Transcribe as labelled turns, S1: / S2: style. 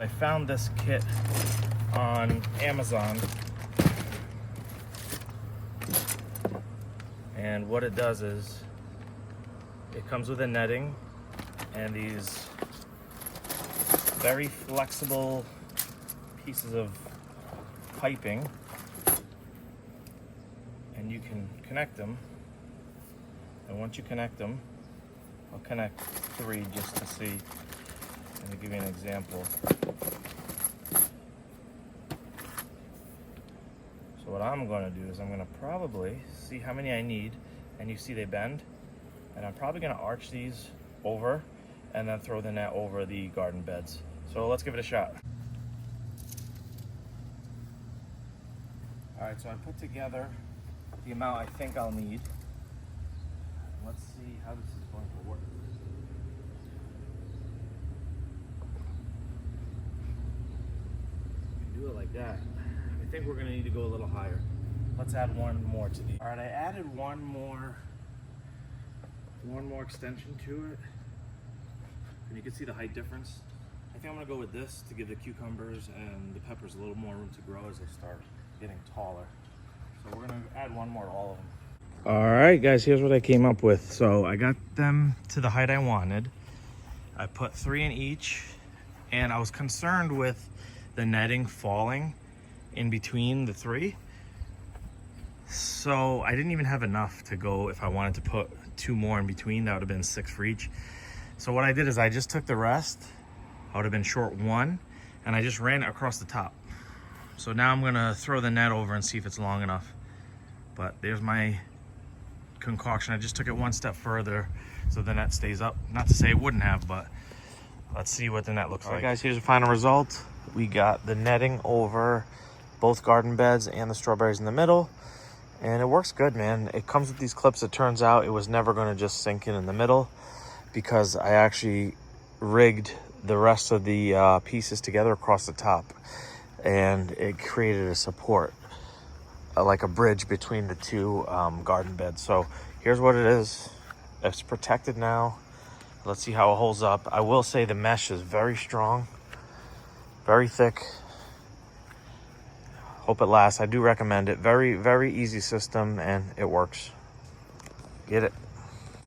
S1: I found this kit on Amazon, and what it does is it comes with a netting and these very flexible pieces of piping, and you can connect them. And once you connect them, I'll connect 3 just to see. Let me give you an example. So what I'm going to do is I'm going to probably see how many I need, and you see they bend, and I'm probably going to arch these over and then throw the net over the garden beds. So let's give it a shot. All right, so I put together the amount I think I'll need. Let's see how this is going to work. Do it like that. I think we're gonna need to go a little higher. Let's add one more to these. All right, I added one more extension to it, and you can see the height difference. I think I'm gonna go with this to give the cucumbers and the peppers a little more room to grow as they start getting taller. So we're gonna add one more to all of them. All right, guys, here's what I came up with. So I got them to the height I wanted. I put 3 in each, and I was concerned with the netting falling in between the 3. So I didn't even have enough to go. If I wanted to put 2 more in between, that would have been 6 for each. So what I did is I just took the rest. I would have been short 1, and I just ran it across the top. So now I'm gonna throw the net over and see if it's long enough. But there's my concoction. I just took it 1 step further so the net stays up. Not to say it wouldn't have, but let's see what the net looks like. All right, guys, here's the final result. We got the netting over both garden beds and the strawberries in the middle, and it works good, man. It comes with these clips. It turns out it was never going to just sink in the middle, because I actually rigged the rest of the pieces together across the top, and it created a support, like a bridge between the 2 garden beds. So here's what it is. It's protected now. Let's see how it holds up. I will say the mesh is very strong, very thick. Hope it lasts. I do recommend it. Very, very easy system, and it works. Get it.